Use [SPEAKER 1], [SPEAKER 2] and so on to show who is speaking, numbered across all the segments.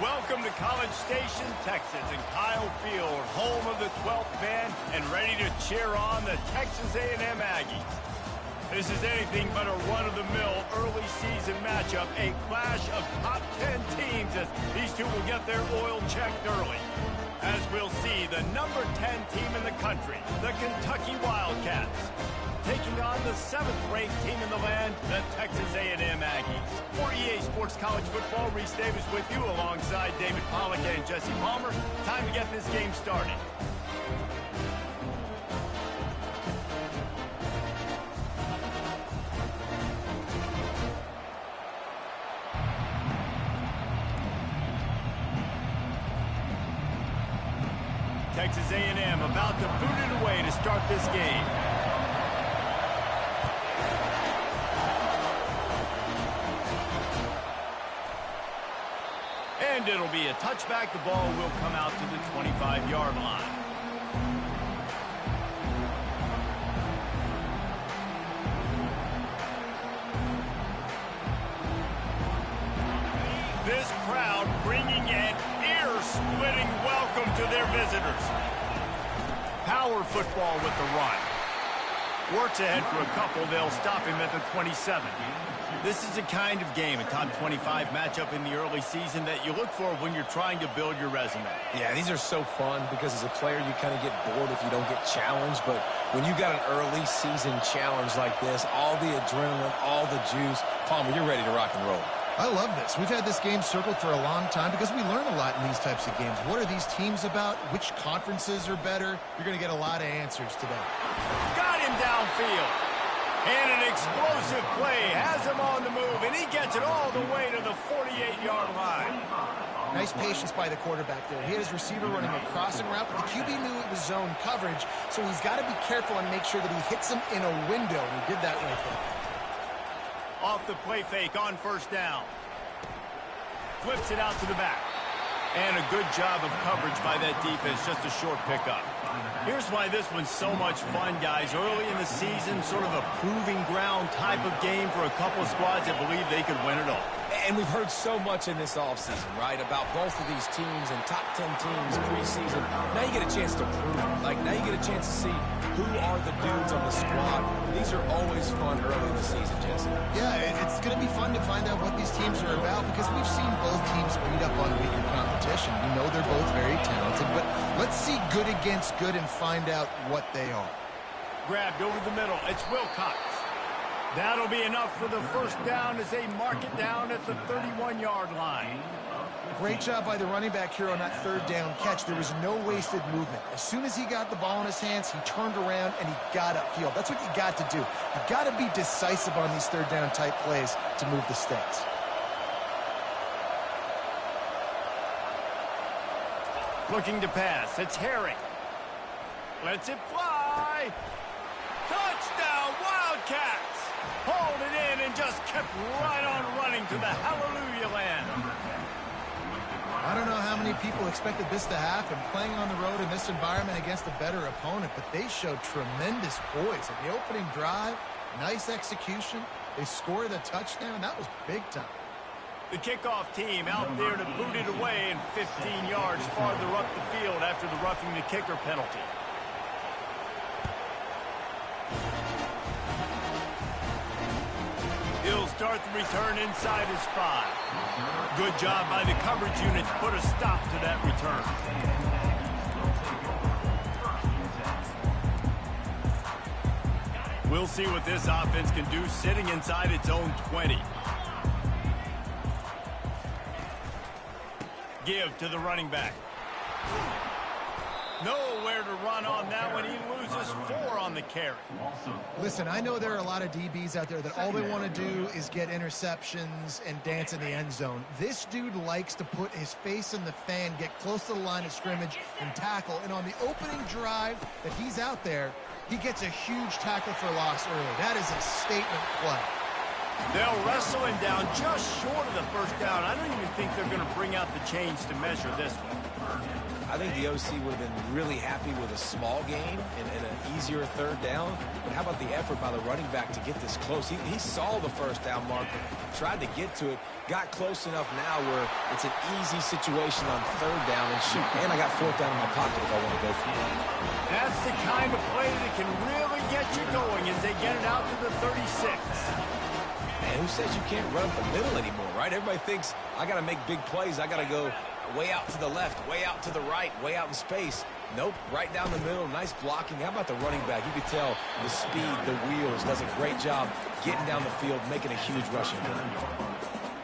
[SPEAKER 1] Welcome to College Station, Texas, and Kyle Field, home of the 12th man, and ready to cheer on the Texas A&M Aggies. This is anything but a run-of-the-mill early season matchup, a clash of top 10 teams as these two will get their oil checked early. As we'll see, the number 10 team in the country, the Kentucky Wildcats, taking on the 7th-ranked team in the land, the Texas A&M Aggies. For EA Sports College Football, Reese Davis with you alongside David Pollack and Jesse Palmer. Time to get this game started. Texas A&M about to boot it away to start this game. And it'll be a touchback. The ball will come out to the 25-yard line. This crowd bringing an ear-splitting welcome to their visitors. Power football with the run. Works ahead for a couple. They'll stop him at the 27. This is the kind of game, a top 25 matchup in the early season that you look for when you're trying to build your resume.
[SPEAKER 2] Yeah, these are so fun because as a player, you kind of get bored if you don't get challenged. But when you got an early season challenge like this, all the adrenaline, all the juice, Palmer, you're ready to rock and roll.
[SPEAKER 3] I love this. We've had this game circled for a long time because we learn a lot in these types of games. What are these teams about? Which conferences are better? You're going to get a lot of answers today.
[SPEAKER 1] Got him downfield. And an explosive play has him on the move, and he gets it all the way to the 48-yard line.
[SPEAKER 3] Nice patience by the quarterback there. He had his receiver running a crossing route, but the QB knew it was zone coverage, so he's got to be careful and make sure that he hits him in a window, and he did that right there.
[SPEAKER 1] Off the play fake on first down. Flips it out to the back. And a good job of coverage by that defense, just a short pickup. Here's why this one's so much fun, guys. Early in the season, sort of a proving ground type of game for a couple of squads that believe they could win it all.
[SPEAKER 2] And we've heard so much in this offseason, right, about both of these teams and top 10 teams preseason. Now you get a chance to prove it. Like, now you get a chance to see who are the dudes on the squad. These are always fun early in the season, Jesse.
[SPEAKER 3] Yeah, it's going to be fun to find out what these teams are about because we've seen both teams beat up on weaker competition. We know they're both very talented, but let's see good against good and find out what they are.
[SPEAKER 1] Grabbed over the middle. It's Wilcox. That'll be enough for the first down as they mark it down at the 31-yard line.
[SPEAKER 3] Great job by the running back here on that third down catch. There was no wasted movement. As soon as he got the ball in his hands, he turned around and he got upfield. That's what you got to do. You got to be decisive on these third down type plays to move the sticks.
[SPEAKER 1] Looking to pass. It's Herring. Lets it fly. Touchdown, Wildcats! Hauled it in and just kept right on running to the hallelujah land.
[SPEAKER 3] I don't know how many people expected this to happen, playing on the road in this environment against a better opponent, but they showed tremendous poise. In the opening drive, nice execution. They scored a touchdown. That was big time.
[SPEAKER 1] The kickoff team out there to boot it away and 15 yards farther up the field after the roughing the kicker penalty. He'll start the return inside his 5. Good job by the coverage unit to put a stop to that return. We'll see what this offense can do sitting inside its own 20. Give to the running back. Nowhere to run on that one. He loses 4 on the carry.
[SPEAKER 3] Listen, I know there are a lot of DBs out there that all they want to do is get interceptions and dance in the end zone. This dude likes to put his face in the fan, get close to the line of scrimmage, and tackle. And on the opening drive that he's out there, he gets a huge tackle for loss early. That is a statement play.
[SPEAKER 1] They'll wrestle him down just short of the first down. I don't even think they're going to bring out the chains to measure this one.
[SPEAKER 2] I think the OC would have been really happy with a small gain and an easier third down, but how about the effort by the running back to get this close? He saw the first down marker, tried to get to it, got close enough now where it's an easy situation on third down, and shoot, and I got fourth down in my pocket if I want to go for it.
[SPEAKER 1] That's the kind of play that can really get you going as they get it out to the 36.
[SPEAKER 2] Man, who says you can't run up the middle anymore, right? Everybody thinks I got to make big plays. I got to go way out to the left, way out to the right, way out in space. Nope, right down the middle, nice blocking. How about the running back? You could tell the speed, the wheels, does a great job getting down the field, making a huge rushing play.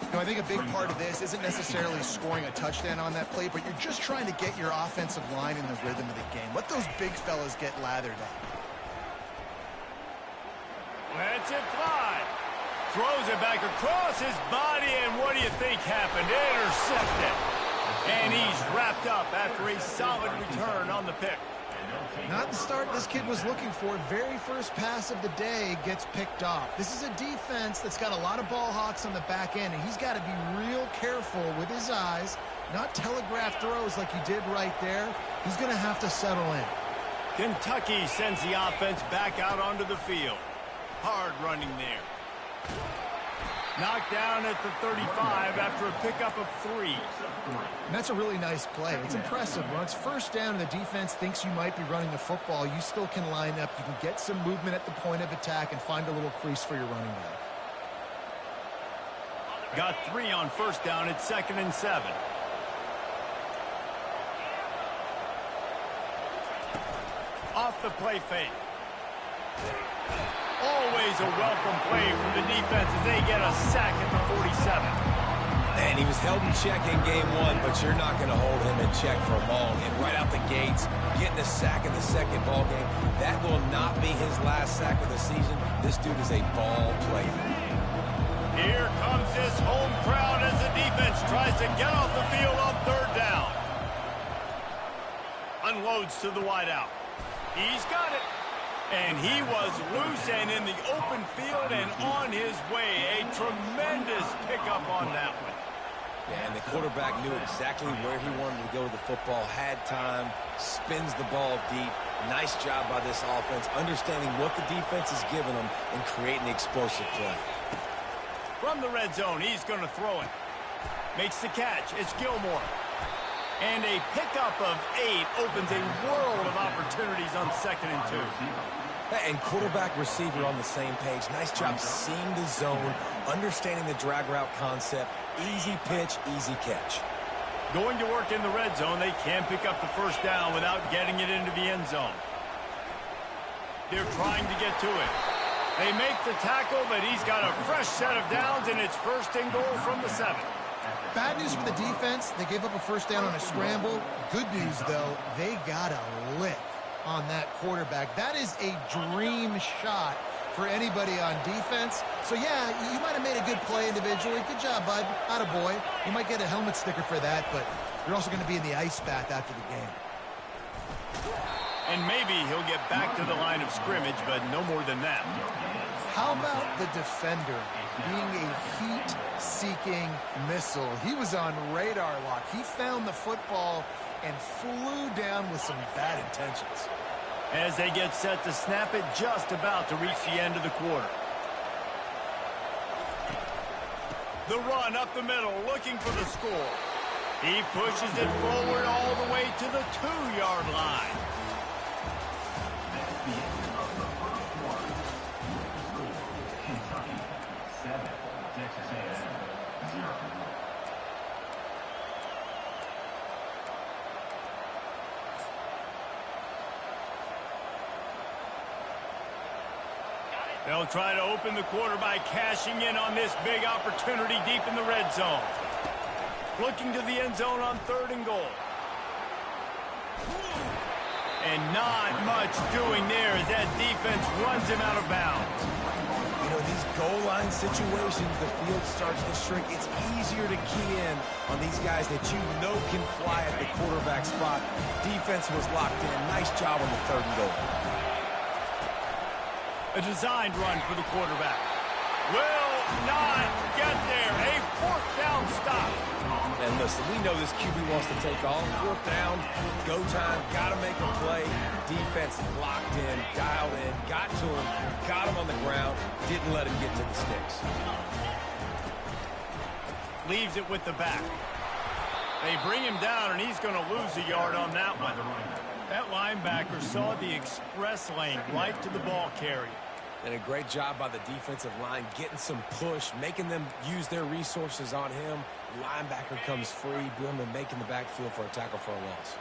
[SPEAKER 3] You know, I think a big part of this isn't necessarily scoring a touchdown on that play, but you're just trying to get your offensive line in the rhythm of the game. Let those big fellas get lathered up.
[SPEAKER 1] Lets it fly. Throws it back across his body, and what do you think happened? Intercepted. And he's wrapped up after a solid return on the pick.
[SPEAKER 3] Not the start this kid was looking for. Very first pass of the day gets picked off. This is a defense that's got a lot of ball hawks on the back end, and he's got to be real careful with his eyes, not telegraph throws like he did right there. He's going to have to settle in.
[SPEAKER 1] Kentucky sends the offense back out onto the field. Hard running there. Knocked down at the 35 after a pickup of 3.
[SPEAKER 3] And that's a really nice play. It's impressive. When it's first down and the defense thinks you might be running the football, you still can line up. You can get some movement at the point of attack and find a little crease for your running back.
[SPEAKER 1] Got 3 on first down at 2nd and 7. Off the play fake. Always a welcome play from the defense as they get a sack at the 47.
[SPEAKER 2] And he was held in check in game 1, but you're not going to hold him in check for long. And right out the gates, getting a sack in the second ball game, that will not be his last sack of the season. This dude is a ball player.
[SPEAKER 1] Here comes this home crowd as the defense tries to get off the field on third down. Unloads to the wideout. He's got it. And he was loose and in the open field and on his way. A tremendous pickup on that one.
[SPEAKER 2] Yeah, and the quarterback knew exactly where he wanted to go with the football, had time, spins the ball deep. Nice job by this offense, understanding what the defense is giving them and creating the explosive play.
[SPEAKER 1] From the red zone, he's going to throw it. Makes the catch. It's Gilmore. And a pickup of 8 opens a world of opportunities on 2nd and 2.
[SPEAKER 2] And quarterback receiver on the same page. Nice job seeing the zone, understanding the drag route concept. Easy pitch, easy catch.
[SPEAKER 1] Going to work in the red zone, they can pick up the first down without getting it into the end zone. They're trying to get to it. They make the tackle, but he's got a fresh set of downs, and it's 1st and goal from the 7.
[SPEAKER 3] Bad news for the defense. They gave up a first down on a scramble. Good news, though, they got a lick on that quarterback. That is a dream shot for anybody on defense. So, yeah, you might have made a good play individually. Good job, bud. Attaboy. You might get a helmet sticker for that, but you're also going to be in the ice bath after the game.
[SPEAKER 1] And maybe he'll get back to the line of scrimmage, but no more than that.
[SPEAKER 3] How about the defender being a heat-seeking missile? He was on radar lock. He found the football and flew down with some bad intentions.
[SPEAKER 1] As they get set to snap it, just about to reach the end of the quarter. The run up the middle, looking for the score. He pushes it forward all the way to the 2-yard line. They'll try to open the quarter by cashing in on this big opportunity deep in the red zone. Looking to the end zone on 3rd and goal. And not much doing there as that defense runs him out of bounds.
[SPEAKER 2] You know, these goal line situations, the field starts to shrink. It's easier to key in on these guys that you know can fly at the quarterback spot. Defense was locked in. Nice job on the 3rd and goal.
[SPEAKER 1] A designed run for the quarterback. Will not get there. A 4th down stop.
[SPEAKER 2] And listen, we know this QB wants to take off. 4th down, go time, got to make a play. Defense locked in, got got to him, got him on the ground, didn't let him get to the sticks.
[SPEAKER 1] Leaves it with the back. They bring him down, and he's going to lose a yard on that one. That linebacker saw the express lane right to the ball carrier.
[SPEAKER 2] And a great job by the defensive line, getting some push, making them use their resources on him. The linebacker comes free, boom, and making the backfield for a tackle for a loss.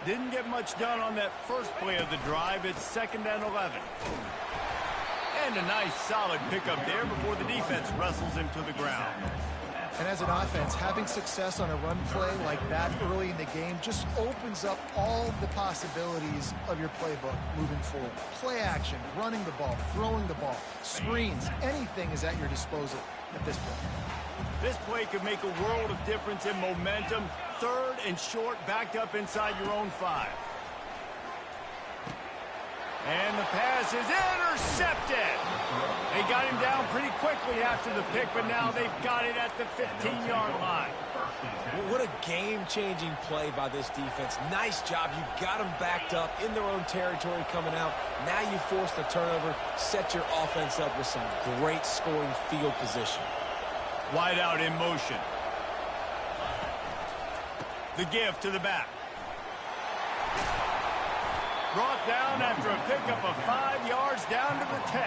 [SPEAKER 1] Didn't get much done on that first play of the drive. It's 2nd and 11. And a nice solid pickup there before the defense wrestles him to the ground.
[SPEAKER 3] And as an offense, having success on a run play like that early in the game just opens up all the possibilities of your playbook moving forward. Play action, running the ball, throwing the ball, screens, anything is at your disposal at this point.
[SPEAKER 1] This play could make a world of difference in momentum. 3rd and short, backed up inside your own 5. And the pass is intercepted. They got him down pretty quickly after the pick, but now they've got it at the 15-yard line.
[SPEAKER 2] Well, what a game-changing play by this defense. Nice job. You got them backed up in their own territory coming out. Now you force the turnover, set your offense up with some great scoring field position.
[SPEAKER 1] Wide out in motion. The give to the back. Brought down after a pickup of 5 yards down to the 10.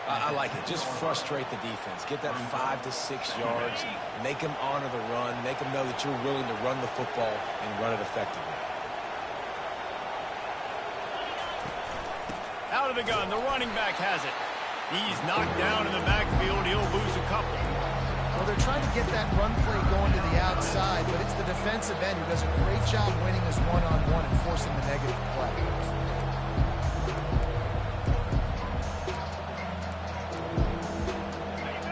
[SPEAKER 2] I like it. Just frustrate the defense. Get that 5 to 6 yards. Make them honor the run. Make them know that you're willing to run the football and run it effectively.
[SPEAKER 1] Out of the gun, the running back has it. He's knocked down in the backfield. He'll lose a couple.
[SPEAKER 3] Well, they're trying to get that run play going to the outside, but it's the defensive end who does a great job winning his one-on-one and forcing the negative play.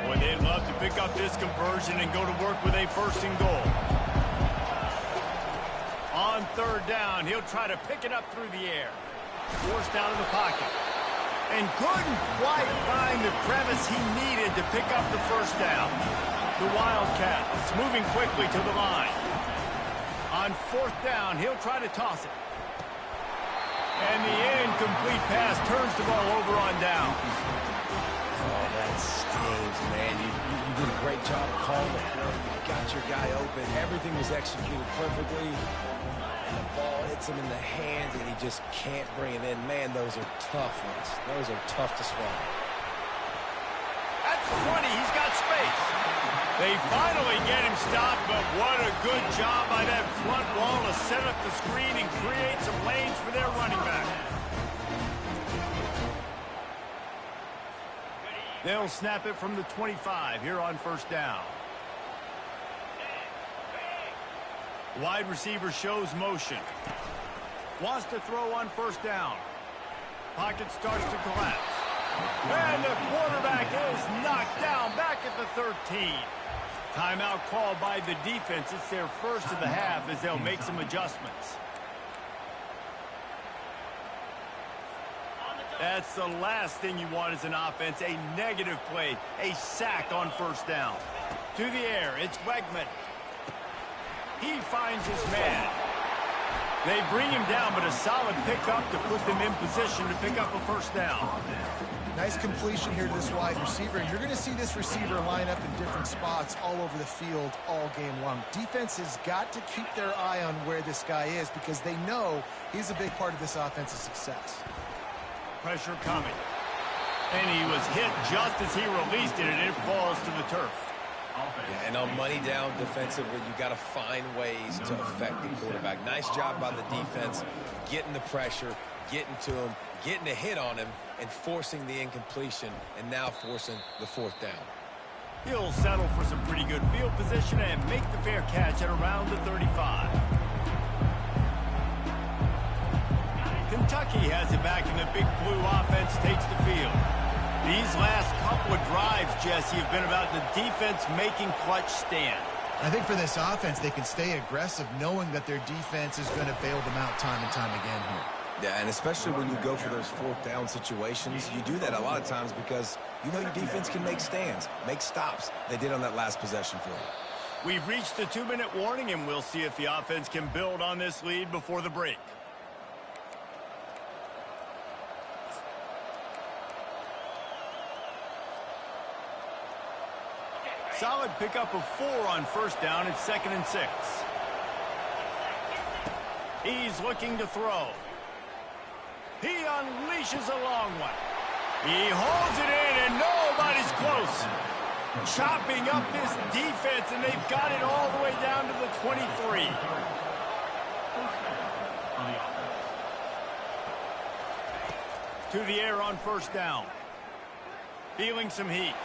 [SPEAKER 1] Boy, they'd love to pick up this conversion and go to work with a 1st and goal. On 3rd down, he'll try to pick it up through the air. Forced out of the pocket. And couldn't quite find the crevice he needed to pick up the 1st down. The Wildcats moving quickly to the line. On 4th down, he'll try to toss it. And the incomplete pass turns the ball over on down.
[SPEAKER 2] Oh, that stings, man. You did a great job calling the play. You got your guy open. Everything was executed perfectly. And the ball hits him in the hands, and he just can't bring it in. Man, those are tough ones. Those are tough to swallow.
[SPEAKER 1] At the 20, he's got space. They finally get him stopped, but what a good job by that front wall to set up the screen and create some lanes for their running back. They'll snap it from the 25 here on 1st down. Wide receiver shows motion. Wants to throw on 1st down. Pocket starts to collapse. And the quarterback is knocked down back at the 13. Timeout called by the defense. It's their 1st of the half as they'll make some adjustments. That's the last thing you want as an offense, a negative play, a sack on 1st down. To the air, it's Wegman. He finds his man. They bring him down, but a solid pickup to put them in position to pick up a 1st down.
[SPEAKER 3] Nice completion here to this wide receiver. You're going to see this receiver line up in different spots all over the field all game long. Defense has got to keep their eye on where this guy is because they know he's a big part of this offensive success.
[SPEAKER 1] Pressure coming. And he was hit just as he released it, and it falls to the turf.
[SPEAKER 2] Yeah, and on money down defensively, you got to find ways to affect the quarterback. Nice job by the defense, getting the pressure, getting to him, getting a hit on him, and forcing the incompletion, and now forcing the 4th down.
[SPEAKER 1] He'll settle for some pretty good field position and make the fair catch at around the 35. Kentucky has it back, and the Big Blue offense takes the field. These last couple of drives, Jesse, have been about the defense making clutch stand.
[SPEAKER 3] I think for this offense, they can stay aggressive knowing that their defense is going to bail them out time and time again here.
[SPEAKER 2] Yeah, and especially when you go for those 4th down situations, you do that a lot of times because you know your defense can make stands, make stops. They did on that last possession for you.
[SPEAKER 1] We've reached the 2-minute warning, and we'll see if the offense can build on this lead before the break. Solid pickup of 4 on first down. It's 2nd and 6. He's looking to throw. He unleashes a long one. He holds it in, and nobody's close. Chopping up this defense, and they've got it all the way down to the 23. To the air on first down. Feeling some heat.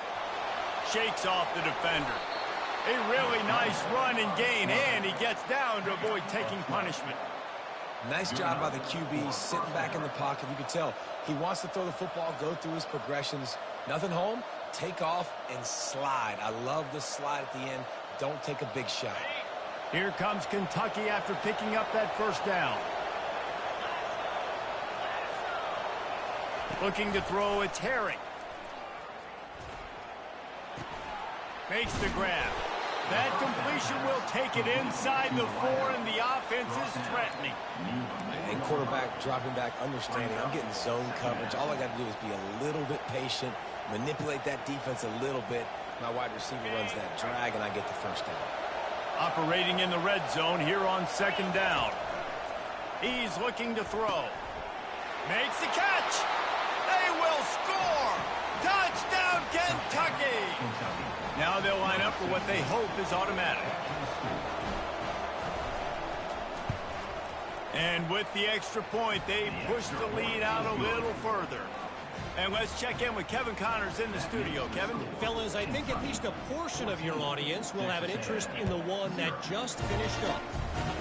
[SPEAKER 1] Shakes off the defender. A really nice run and gain, and he gets down to avoid taking punishment.
[SPEAKER 2] Nice job by the QB, sitting back in the pocket. You can tell he wants to throw the football, go through his progressions. Nothing home, take off and slide. I love the slide at the end. Don't take a big shot.
[SPEAKER 1] Here comes Kentucky after picking up that first down. Looking to throw, it's Herring. Makes the grab. That completion will take it inside the 4, and the offense is threatening.
[SPEAKER 2] And quarterback dropping back, understanding I'm getting zone coverage. All I got to do is be a little bit patient, manipulate that defense a little bit. My wide receiver runs that drag, and I get the first down.
[SPEAKER 1] Operating in the red zone here on 2nd down. He's looking to throw. Makes the catch. They will score. Touchdown, Kentucky. Now they'll line up for what they hope is automatic. And with the extra point, they push the lead out a little further. And let's check in with Kevin Connors in the studio. Kevin?
[SPEAKER 4] Fellas, I think at least a portion of your audience will have an interest in the one that just finished up.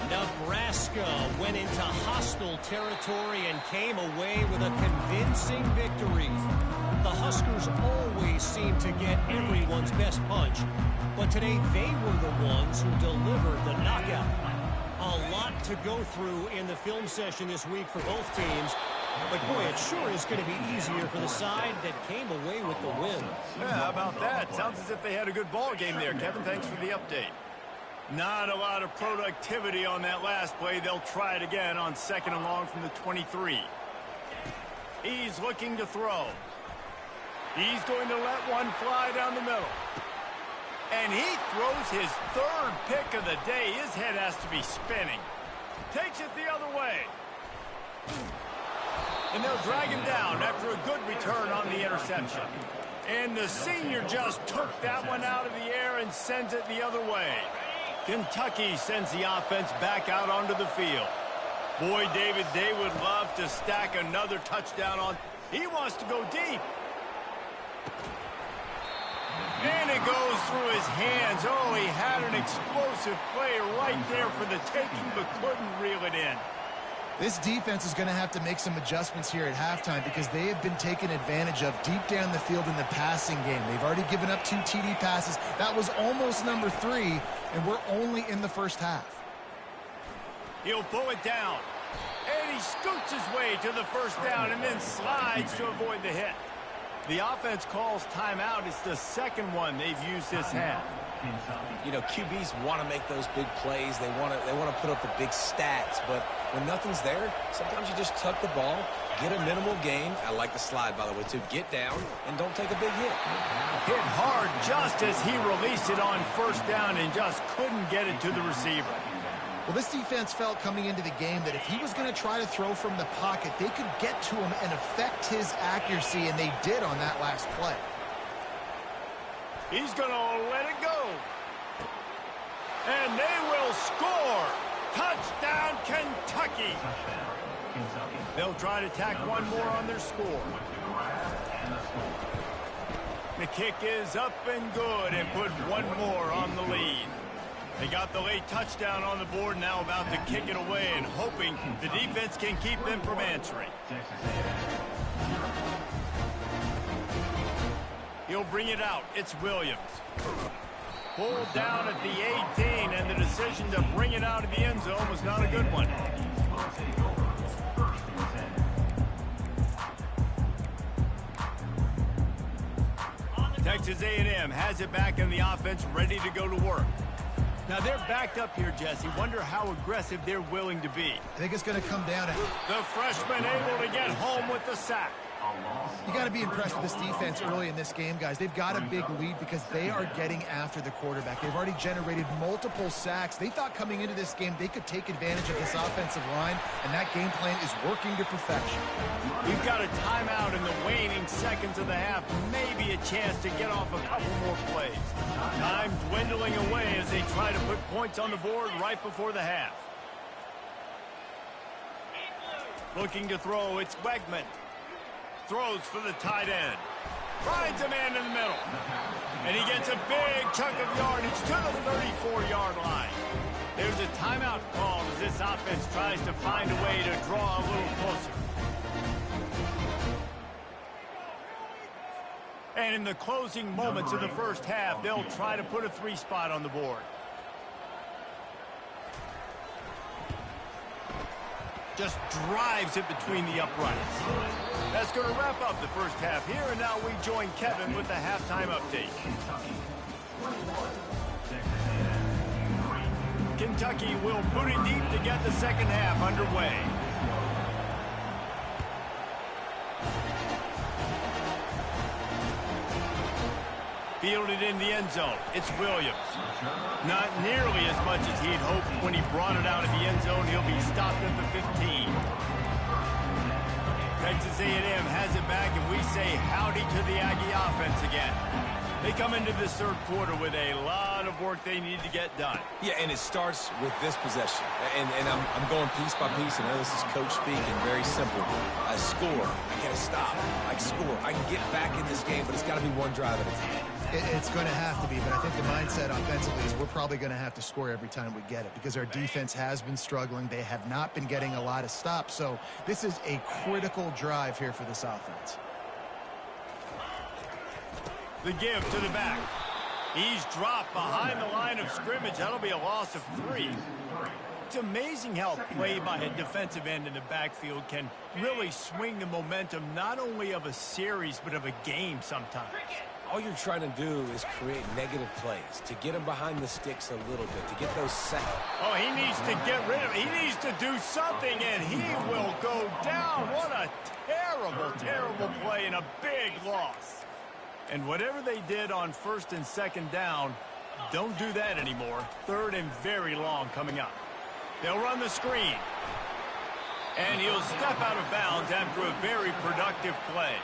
[SPEAKER 4] Nebraska went into hostile territory and came away with a convincing victory. The Huskers always seem to get everyone's best punch, but today they were the ones who delivered the knockout. A lot to go through in the film session this week for both teams, but boy, it sure is going to be easier for the side that came away with the win.
[SPEAKER 1] Yeah, how about that? Sounds as if they had a good ball game there, Kevin. Thanks for the update. Not a lot of productivity on that last play. They'll try it again on 2nd and long from the 23. He's looking to throw. He's going to let one fly down the middle. And he throws his 3rd pick of the day. His head has to be spinning. Takes it the other way. And they'll drag him down after a good return on the interception. And the senior just took that one out of the air and sends it the other way. Kentucky sends the offense back out onto the field. Boy, David, they would love to stack another touchdown on. He wants to go deep. And it goes through his hands. Oh, he had an explosive play right there for the taking, but couldn't reel it in.
[SPEAKER 3] This defense is going to have to make some adjustments here at halftime because they have been taken advantage of deep down the field in the passing game. They've already given up 2 TD passes. That was almost number 3, and we're only in the first half.
[SPEAKER 1] He'll pull it down. And he scoots his way to the first down and then slides to avoid the hit. The offense calls timeout. It's the 2nd one they've used this half.
[SPEAKER 2] You know, QBs want to make those big plays. They want to put up the big stats. But when nothing's there, sometimes you just tuck the ball, get a minimal gain. I like the slide, by the way, too. Get down and don't take a big hit.
[SPEAKER 1] Hit hard just as he released it on first down and just couldn't get it to the receiver.
[SPEAKER 3] Well, this defense felt coming into the game that if he was going to try to throw from the pocket, they could get to him and affect his accuracy, and they did on that last play.
[SPEAKER 1] He's going to let it go. And they will score. Touchdown, Kentucky. They'll try to tack one more on their score. The kick is up and good and put one more on the lead. They got the late touchdown on the board, now about to kick it away and hoping the defense can keep them from answering. He'll bring it out. It's Williams. Pulled down at the 18, and the decision to bring it out of the end zone was not a good one. Texas A&M has it back in the offense, ready to go to work. Now they're backed up here, Jesse. Wonder how aggressive they're willing to be.
[SPEAKER 3] I think it's going to come down to
[SPEAKER 1] the freshman able to get home with the sack.
[SPEAKER 3] You got to be impressed with this defense early in this game, guys. They've got a big lead because they are getting after the quarterback. They've already generated multiple sacks. They thought coming into this game they could take advantage of this offensive line, and that game plan is working to perfection.
[SPEAKER 1] We've got a timeout in the waning seconds of the half. Maybe a chance to get off a couple more plays. Time dwindling away as they try to put points on the board right before the half. Looking to throw, it's Wegman. Throws for the tight end. Finds a man in the middle. And he gets a big chunk of yardage to the 34-yard line. There's a timeout called as this offense tries to find a way to draw a little closer. And in the closing moments of the first half, they'll try to put a 3 spot on the board. Just drives it between the uprights. That's going to wrap up the first half here, and now we join Kevin with the halftime update. Kentucky will put it deep to get the second half underway. Fielded in the end zone. It's Williams. Not nearly as much as he'd hoped when he brought it out of the end zone. He'll be stopped at the 15. Texas A&M has it back, and we say howdy to the Aggie offense again. They come into this third quarter with a lot of work they need to get done.
[SPEAKER 2] Yeah, and it starts with this possession. And I'm going piece by piece, and I know this is coach speaking, very simple. I score. I got to stop. I score. I can get back in this game, but it's got to be one drive at a time.
[SPEAKER 3] It's going to have to be, but I think the mindset offensively is we're probably going to have to score every time we get it because our defense has been struggling. They have not been getting a lot of stops, so this is a critical drive here for this offense.
[SPEAKER 1] The give to the back. He's dropped behind the line of scrimmage. That'll be a loss of 3. It's amazing how play by a defensive end in the backfield can really swing the momentum not only of a series but of a game sometimes.
[SPEAKER 2] All you're trying to do is create negative plays, to get him behind the sticks a little bit, to get those seconds.
[SPEAKER 1] Oh, he needs to get rid of it. He needs to do something, and he will go down. What a terrible, terrible play and a big loss. And whatever they did on first and second down, don't do that anymore. Third and very long coming up. They'll run the screen. And he'll step out of bounds after a very productive play.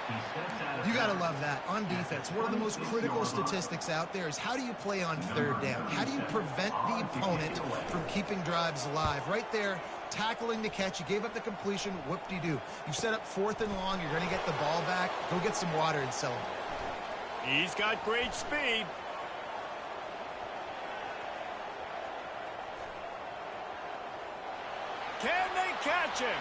[SPEAKER 3] You got to love that. On defense, one of the most critical statistics out there is how do you play on third down? How do you prevent the opponent from keeping drives alive? Right there, tackling the catch. You gave up the completion. Whoop-de-doo. You set up 4th and long. You're going to get the ball back. Go get some water and celebrate.
[SPEAKER 1] He's got great speed. Can they catch him?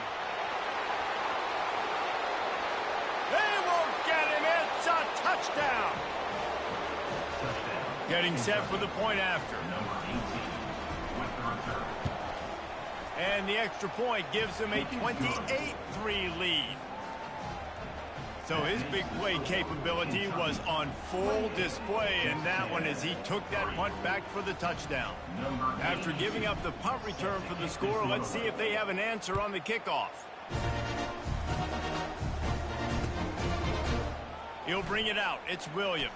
[SPEAKER 1] They won't get him. It's a touchdown. Getting set for the point after. And the extra point gives them a 28-3 lead. So his big play capability was on full display in that one as he took that punt back for the touchdown. After giving up the punt return for the score, let's see if they have an answer on the kickoff. He'll bring it out. It's Williams.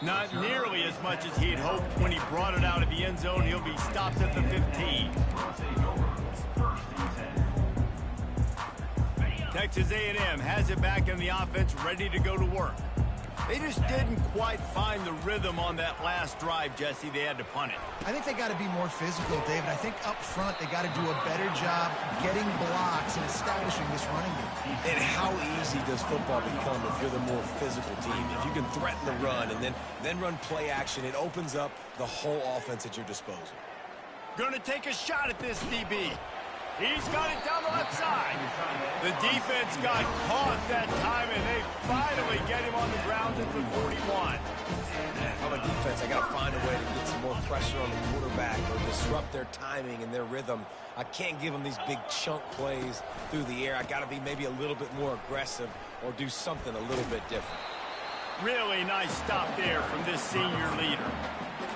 [SPEAKER 1] Not nearly as much as he'd hoped when he brought it out of the end zone. He'll be stopped at the 15. Texas A&M has it back in the offense, ready to go to work. They just didn't quite find the rhythm on that last drive, Jesse. They had to punt it.
[SPEAKER 3] I think they got to be more physical, David. I think up front they got to do a better job getting blocks and establishing this running game.
[SPEAKER 2] And how easy does football become if you're the more physical team? If you can threaten the run and then run play action, it opens up the whole offense at your disposal.
[SPEAKER 1] Gonna take a shot at this DB. He's got it down the left side. The defense got caught that time, and they finally get him on the ground at the 41.
[SPEAKER 2] If I'm a defense, I got to find a way to get some more pressure on the quarterback or disrupt their timing and their rhythm. I can't give them these big chunk plays through the air. I got to be maybe a little bit more aggressive or do something a little bit different.
[SPEAKER 1] Really nice stop there from this senior leader.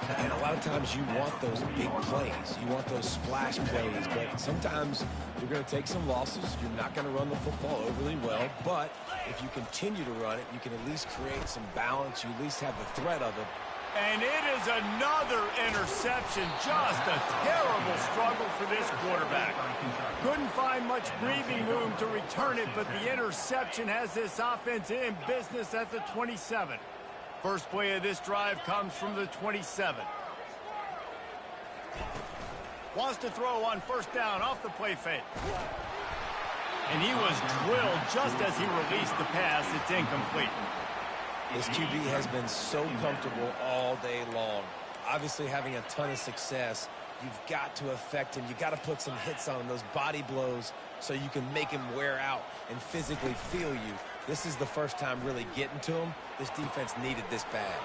[SPEAKER 2] And a lot of times you want those big plays. You want those splash plays. But sometimes you're going to take some losses. You're not going to run the football overly well. But if you continue to run it, you can at least create some balance. You at least have the threat of it.
[SPEAKER 1] And it is another interception. Just a terrible struggle for this quarterback. Couldn't find much breathing room to return it, but the interception has this offense in business at the 27. First play of this drive comes from the 27. Wants to throw on first down off the play fake. And he was drilled just as he released the pass. It's incomplete.
[SPEAKER 2] This QB has been so comfortable all day long. Obviously having a ton of success. You've got to affect him. You've got to put some hits on him, those body blows, so you can make him wear out and physically feel you. This is the first time really getting to him. This defense needed this bad.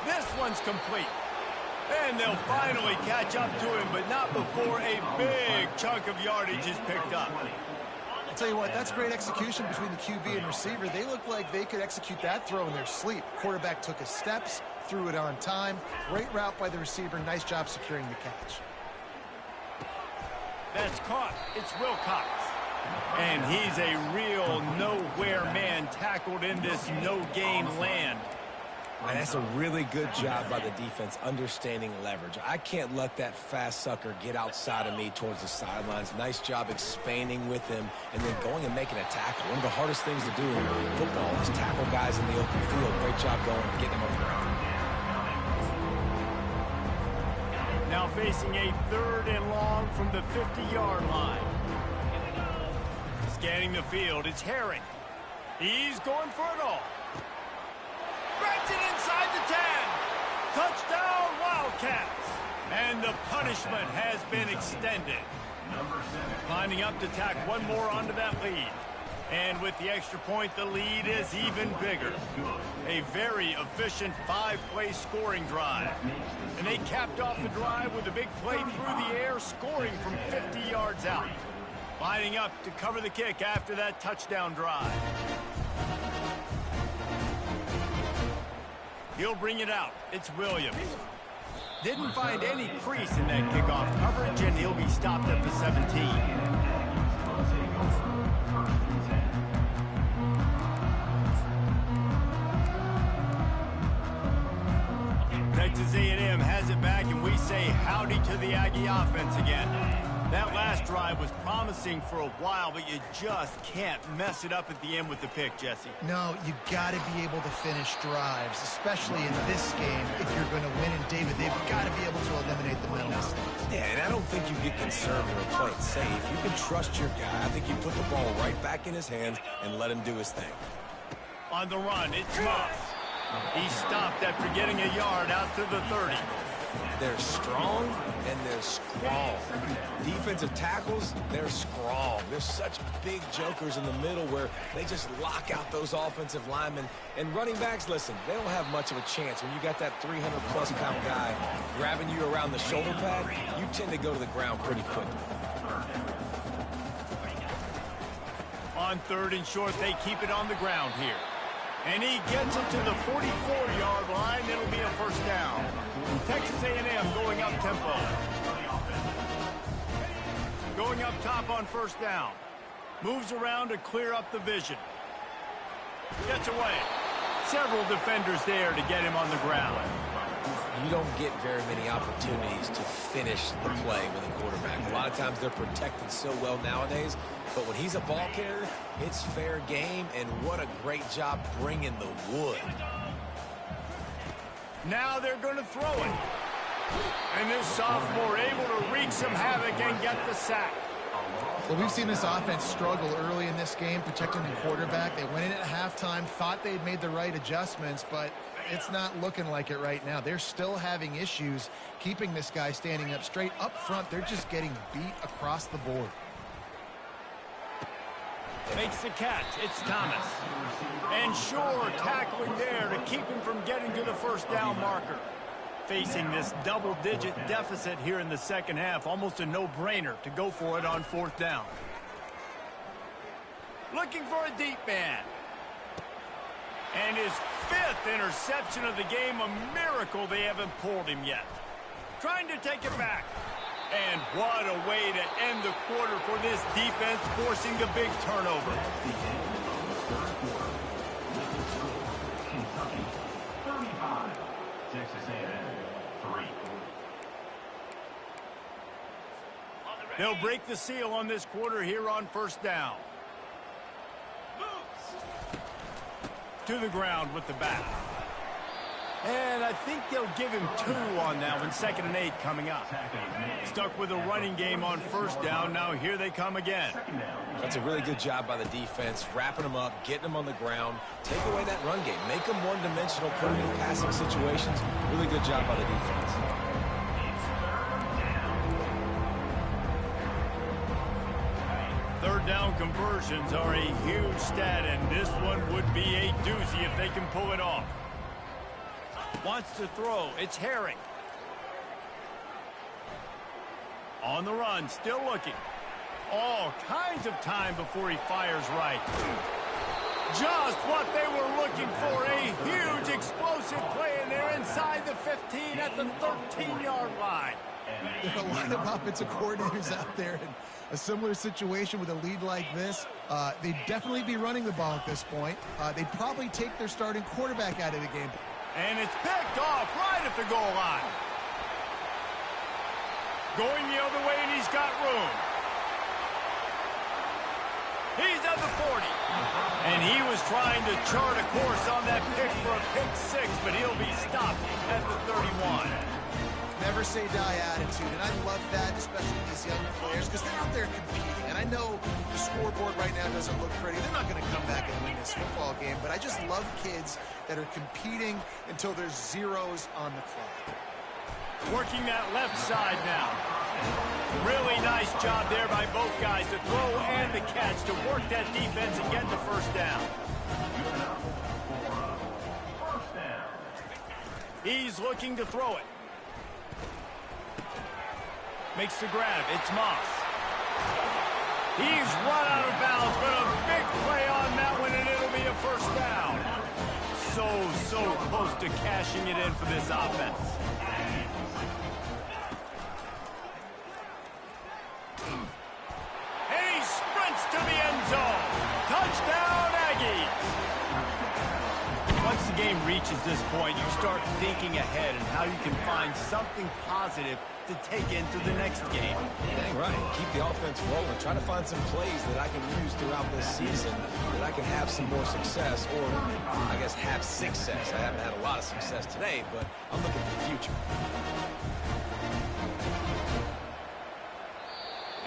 [SPEAKER 1] This one's complete. And they'll finally catch up to him, but not before a big chunk of yardage is picked up.
[SPEAKER 3] I'll tell you what, that's great execution between the QB and receiver. They look like they could execute that throw in their sleep. Quarterback took his steps, threw it on time. Great route by the receiver. Nice job securing the catch.
[SPEAKER 1] That's caught. It's Wilcox. And he's a real nowhere man tackled in this no-gain land.
[SPEAKER 2] And that's a really good job by the defense understanding leverage. I can't let that fast sucker get outside of me towards the sidelines. Nice job expanding with him and then going and making a tackle. One of the hardest things to do in football is tackle guys in the open field. Great job going and getting them on the ground.
[SPEAKER 1] Now facing a 3rd and long from the 50-yard line. Scanning the field, it's Herring. He's going for it all. Grabs it inside the 10. Touchdown, Wildcats. And the punishment has been extended. Lining up to tack one more onto that lead. And with the extra point, the lead is even bigger. A very efficient 5-play scoring drive. And they capped off the drive with a big play through the air, scoring from 50 yards out. Lining up to cover the kick after that touchdown drive. He'll bring it out. It's Williams. Didn't find any crease in that kickoff coverage, and he'll be stopped at the 17. Texas A&M has it back, and we say howdy to the Aggie offense again. That last drive was promising for a while, but you just can't mess it up at the end with the pick, Jesse.
[SPEAKER 3] No, you got to be able to finish drives, especially in this game. If you're going to win in David, they've got to be able to eliminate the mental mistakes.
[SPEAKER 2] Yeah, and I don't think you get conservative or play it safe. You can trust your guy. I think you put the ball right back in his hands and let him do his thing.
[SPEAKER 1] On the run, it's Moss. He stopped after getting a yard out to the 30.
[SPEAKER 2] They're strong and they're strong. Defensive tackles, they're strong. There's such big jokers in the middle where they just lock out those offensive linemen. And running backs, listen, they don't have much of a chance. When you got that 300-plus pound guy grabbing you around the shoulder pad, you tend to go to the ground pretty quickly.
[SPEAKER 1] On 3rd and short, they keep it on the ground here. And he gets it to the 44-yard line. It'll be a first down. Texas A&M going up tempo. Going up top on first down. Moves around to clear up the vision. Gets away. Several defenders there to get him on the ground.
[SPEAKER 2] You don't get very many opportunities to finish the play with a quarterback. A lot of times they're protected so well nowadays, but when he's a ball carrier, it's fair game, and what a great job bringing the wood.
[SPEAKER 1] Now they're going to throw it. And this sophomore able to wreak some havoc and get the sack.
[SPEAKER 3] Well, we've seen this offense struggle early in this game, protecting the quarterback. They went in at halftime, thought they'd made the right adjustments, but it's not looking like it right now. They're still having issues keeping this guy standing up straight. Up front, they're just getting beat across the board.
[SPEAKER 1] Makes the catch. It's Thomas. And Shore tackling there to keep him from getting to the first down marker. Facing this double-digit deficit here in the second half, almost a no-brainer to go for it on 4th down. Looking for a deep man. And his fifth interception of the game. A miracle they haven't pulled him yet. Trying to take it back. And what a way to end the quarter for this defense, forcing a big turnover.
[SPEAKER 5] Kentucky, 35. Texas A&M, 3.
[SPEAKER 1] They'll break the seal on this quarter here on first down. To the ground with the bat. And I think they'll give him 2 on that one. 2nd and 8 coming up. Stuck with a running game on first down. Now here they come again.
[SPEAKER 2] That's a really good job by the defense, wrapping them up, getting them on the ground, take away that run game, make them one-dimensional, put them in passing situations. Really good job by the defense.
[SPEAKER 1] Third down conversions are a huge stat, and this one would be a doozy if they can pull it off. Wants to throw. It's Herring. On the run, still looking. All kinds of time before he fires right. Just what they were looking for. A huge explosive play, and they're inside the 15 at the 13-yard line.
[SPEAKER 3] There are a lot of offensive coordinators out there in a similar situation with a lead like this. They'd definitely be running the ball at this point. They'd probably take their starting quarterback out of the game.
[SPEAKER 1] And it's picked off right at the goal line. Going the other way, and he's got room. He's at the 40. And he was trying to chart a course on that pick for a pick 6, but he'll be stopped at the 31.
[SPEAKER 3] Never say die attitude, and I love that, especially these young players, because they're out there competing. And I know the scoreboard right now doesn't look pretty. They're not going to come back and win this football game, but I just love kids that are competing until there's zeros on the clock.
[SPEAKER 1] Working that left side now. Really nice job there by both guys, the throw and the catch, to work that defense and get the first down. He's looking to throw it. Makes the grab. It's Moss. He's run out of bounds, but a big play on that one, and it'll be a first down. So close to cashing it in for this offense. And he sprints to the end zone. Touchdown, Aggies. Once the game reaches this point, you start thinking ahead and how you can find something positive to take into the next game.
[SPEAKER 2] Dang right. Keep the offense rolling. Try to find some plays that I can use throughout this season that I can have some more success, or I guess have success. I haven't had a lot of success today, but I'm looking for the future.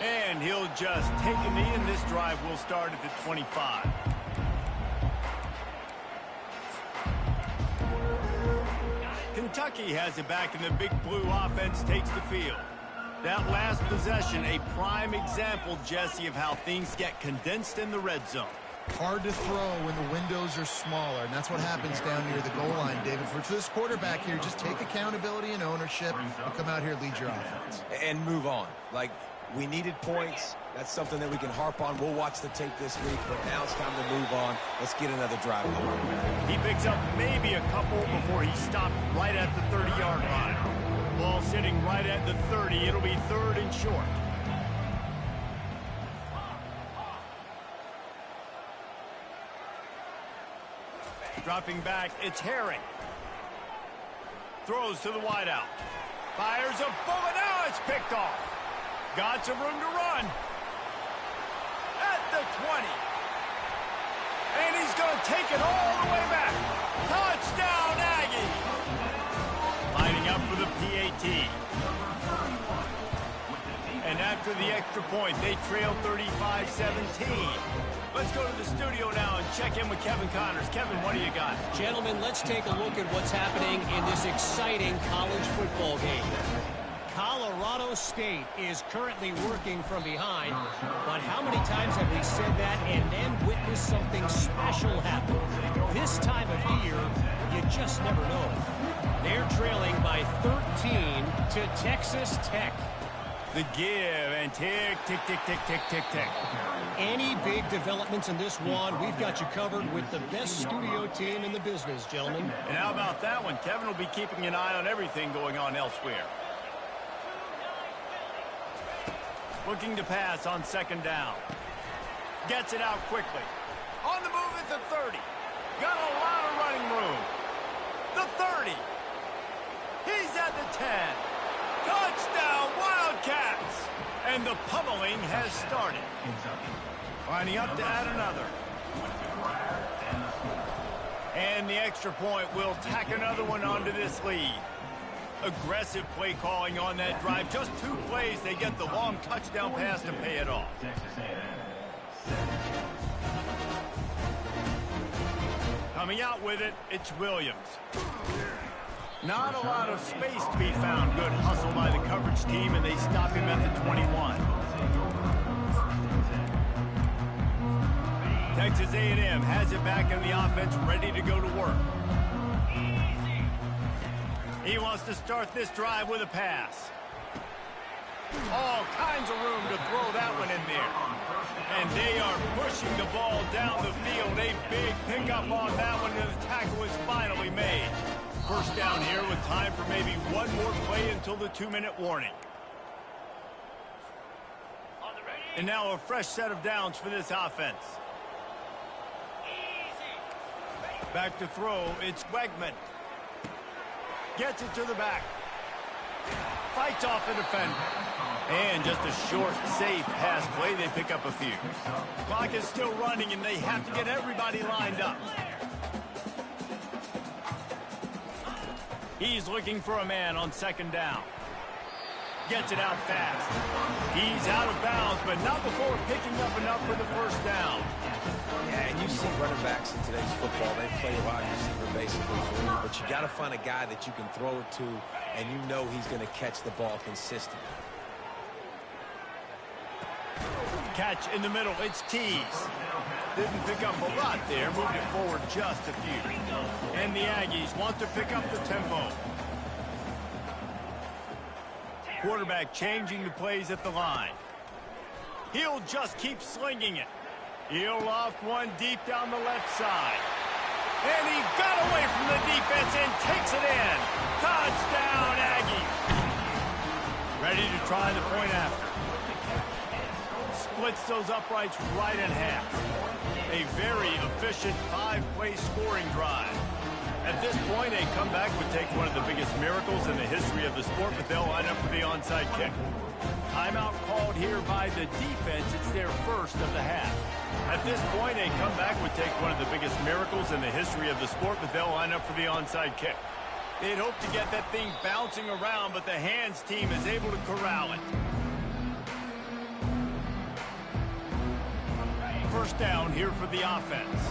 [SPEAKER 1] And he'll just take a knee, and this drive will start at the 25. Kentucky has it back, and the Big Blue offense takes the field. That last possession, a prime example, Jesse, of how things get condensed in the red zone.
[SPEAKER 3] Hard to throw when the windows are smaller, and that's what happens down near the goal line, David. For this quarterback here, just take accountability and ownership and come out here and lead your offense.
[SPEAKER 2] And move on. Like, we needed points. That's something that we can harp on. We'll watch the tape this week, but now it's time to move on. Let's get another drive going.
[SPEAKER 1] He picks up maybe a couple before he stopped right at the 30-yard line. Ball sitting right at the 30. It'll be 3rd and short. Dropping back, it's Herring. Throws to the wideout. Fires a bullet. Now it's picked off. Got some room to run. At the 20. And he's going to take it all the way back. Touchdown, Aggie. Lining up for the PAT. And after the extra point, they trail 35-17. Let's go to the studio now and check in with Kevin Connors. Kevin, what do you got?
[SPEAKER 4] Gentlemen, let's take a look at what's happening in this exciting college football game. Colorado State is currently working from behind, but how many times have we said that and then witnessed something special happen? This time of year, you just never know. They're trailing by 13 to Texas Tech.
[SPEAKER 1] The give and tick, tick, tick, tick, tick, tick, tick.
[SPEAKER 4] Any big developments in this one, we've got you covered with the best studio team in the business, gentlemen.
[SPEAKER 1] And how about that one? Kevin will be keeping an eye on everything going on elsewhere. Looking to pass on second down. Gets it out quickly. On the move at the 30. Got a lot of running room. The 30. He's at the 10. Touchdown, Wildcats! And the pummeling has started. Lining up to add another. And the extra point will tack another one onto this lead. Aggressive play calling on that drive. Just 2 plays, they get the long touchdown pass to pay it off. Coming out with it, it's Williams. Not a lot of space to be found. Good hustle by the coverage team, and they stop him at the 21. Texas A&M has it back in the offense, ready to go to work. He wants to start this drive with a pass. All kinds of room to throw that one in there. And they are pushing the ball down the field. A big pickup on that one, and the tackle is finally made. First down here with time for maybe one more play until the 2-minute warning. And now a fresh set of downs for this offense. Back to throw, it's Wegman. Gets it to the back. Fights off the defender. And just a short, safe pass play. They pick up a few. Clock is still running, and they have to get everybody lined up. He's looking for a man on second down. Gets it out fast. He's out of bounds, but not before picking up enough for the first down.
[SPEAKER 2] Yeah, and you see running backs in today's football, they play wide receiver basically for you, but you got to find a guy that you can throw it to, and you know he's going to catch the ball consistently.
[SPEAKER 1] Catch in the middle, it's Tees. Didn't pick up a lot there, moved it forward just a few. And the Aggies want to pick up the tempo. Quarterback changing the plays at the line. He'll just keep slinging it. He'll loft one deep down the left side. And he got away from the defense and takes it in. Touchdown, Aggies. Ready to try the point after. Splits those uprights right in half. A very efficient 5-play scoring drive. At this point, a comeback would take one of the biggest miracles in the history of the sport, but they'll line up for the onside kick. Timeout called here by the defense. It's their first of the half. At this point, a comeback would take one of the biggest miracles in the history of the sport, but they'll line up for the onside kick. They'd hope to get that thing bouncing around, but the hands team is able to corral it. First down here for the offense.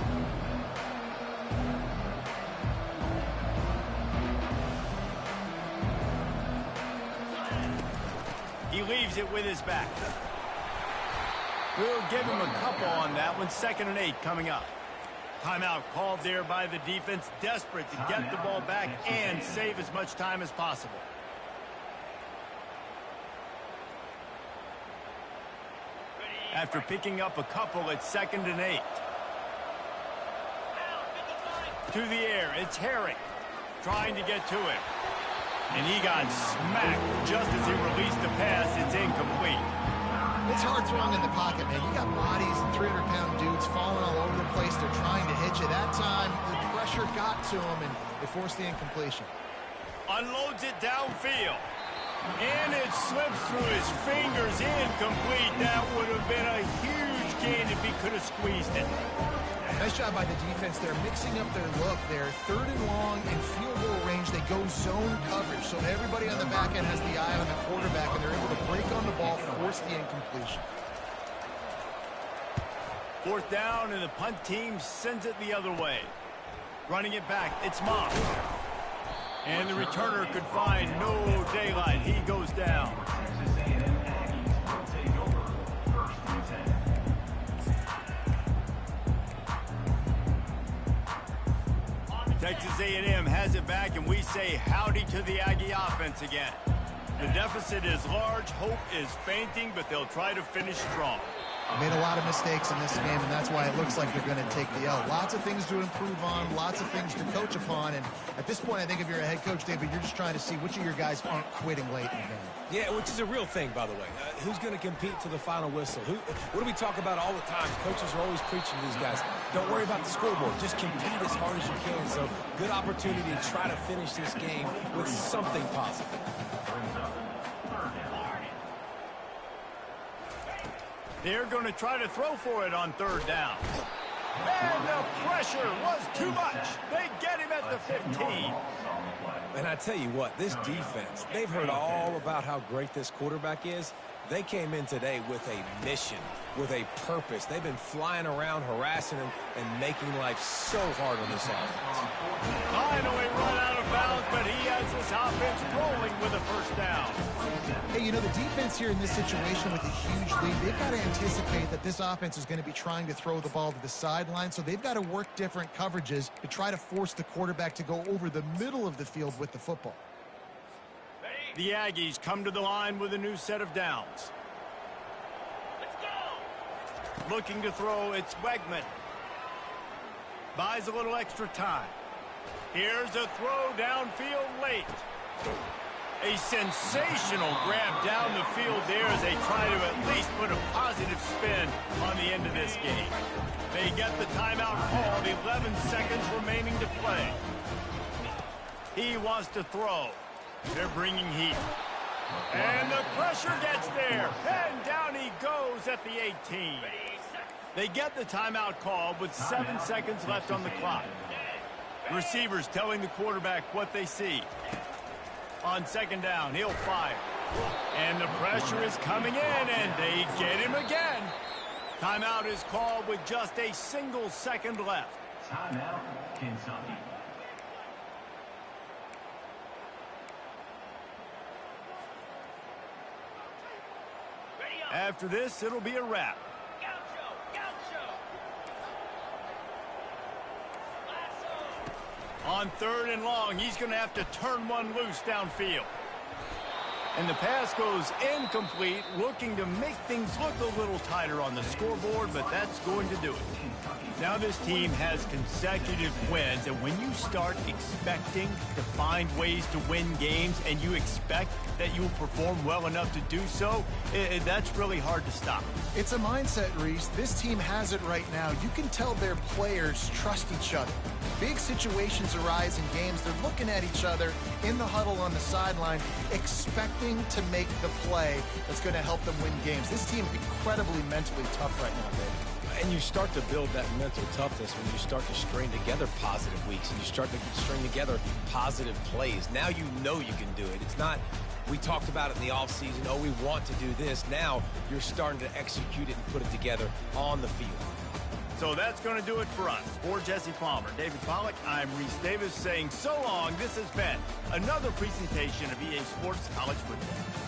[SPEAKER 1] He leaves it with his back. We'll give him a couple on that one. 2nd and 8 coming up. Timeout called there by the defense, desperate to get the ball back and save as much time as possible. After picking up a couple, it's 2nd and 8. To the air, it's Herrick trying to get to him. And he got smacked just as he released the pass. It's incomplete.
[SPEAKER 3] It's hard throwing in the pocket, man. You got bodies and 300-pound dudes falling all over the place. They're trying to hit you. That time, the pressure got to him, and it forced the incompletion.
[SPEAKER 1] Unloads it downfield. And it slips through his fingers. Incomplete. That would have been a huge gain if he could have squeezed it.
[SPEAKER 3] Nice job by the defense. They're mixing up their look. They're 3rd and long in field goal range. They go zone coverage. So everybody on the back end has the eye on the quarterback, and they're able to break on the ball, force the incompletion.
[SPEAKER 1] 4th down, and the punt team sends it the other way. Running it back, it's Moss. And the returner could find no daylight. He goes down. Texas A&M has it back, and we say howdy to the Aggie offense again. The deficit is large. Hope is fainting, but they'll try to finish strong.
[SPEAKER 3] Made a lot of mistakes in this game, and that's why it looks like they're going to take the L. Lots of things to improve on, lots of things to coach upon, and at this point, I think if you're a head coach, David, you're just trying to see which of your guys aren't quitting late in the game.
[SPEAKER 2] Yeah, which is a real thing, by the way. Who's going to compete to the final whistle? What do we talk about all the time? Coaches are always preaching to these guys. Don't worry about the scoreboard. Just compete as hard as you can. So, good opportunity to try to finish this game with something positive.
[SPEAKER 1] They're going to try to throw for it on third down. And the pressure was too much. They get him at the 15.
[SPEAKER 2] And I tell you what, this defense, they've heard all about how great this quarterback is. They came in today with a mission, with a purpose. They've been flying around, harassing him, and making life so hard on this offense.
[SPEAKER 1] Finally run out of bounds, but he has this offense rolling with a first down.
[SPEAKER 3] Hey, you know, the defense here in this situation with a huge lead, they've got to anticipate that this offense is going to be trying to throw the ball to the sideline, so they've got to work different coverages to try to force the quarterback to go over the middle of the field with the football.
[SPEAKER 1] The Aggies come to the line with a new set of downs.
[SPEAKER 6] Let's go!
[SPEAKER 1] Looking to throw, it's Wegman. Buys a little extra time. Here's a throw downfield late. A sensational grab down the field there as they try to at least put a positive spin on the end of this game. They get the timeout called, 11 seconds remaining to play. He wants to throw. They're bringing heat. And the pressure gets there. And down he goes at the 18. They get the timeout called with 7 seconds left on the clock. Receivers telling the quarterback what they see. On second down, he'll fire. And the pressure is coming in, and they get him again. Timeout is called with just a single second left.
[SPEAKER 5] Timeout, Kentucky.
[SPEAKER 1] After this, it'll be a wrap. On third and long, he's going to have to turn one loose downfield. And the pass goes incomplete, looking to make things look a little tighter on the scoreboard, but that's going to do it. Now this team has consecutive wins, and when you start expecting to find ways to win games and you expect that you will perform well enough to do so, that's really hard to stop.
[SPEAKER 3] It's a mindset, Reese. This team has it right now. You can tell their players trust each other. Big situations arise in games. They're looking at each other in the huddle on the sideline, expecting to make the play that's going to help them win games. This team incredibly mentally tough right now, Dave.
[SPEAKER 2] And you start to build that mental toughness when you start to string together positive weeks and you start to string together positive plays. Now you know you can do it. It's not, we talked about it in the offseason, oh, we want to do this. Now you're starting to execute it and put it together on the field.
[SPEAKER 1] So that's going to do it for us. For Jesse Palmer, David Pollack, I'm Reese Davis saying so long. This has been another presentation of EA Sports College Football.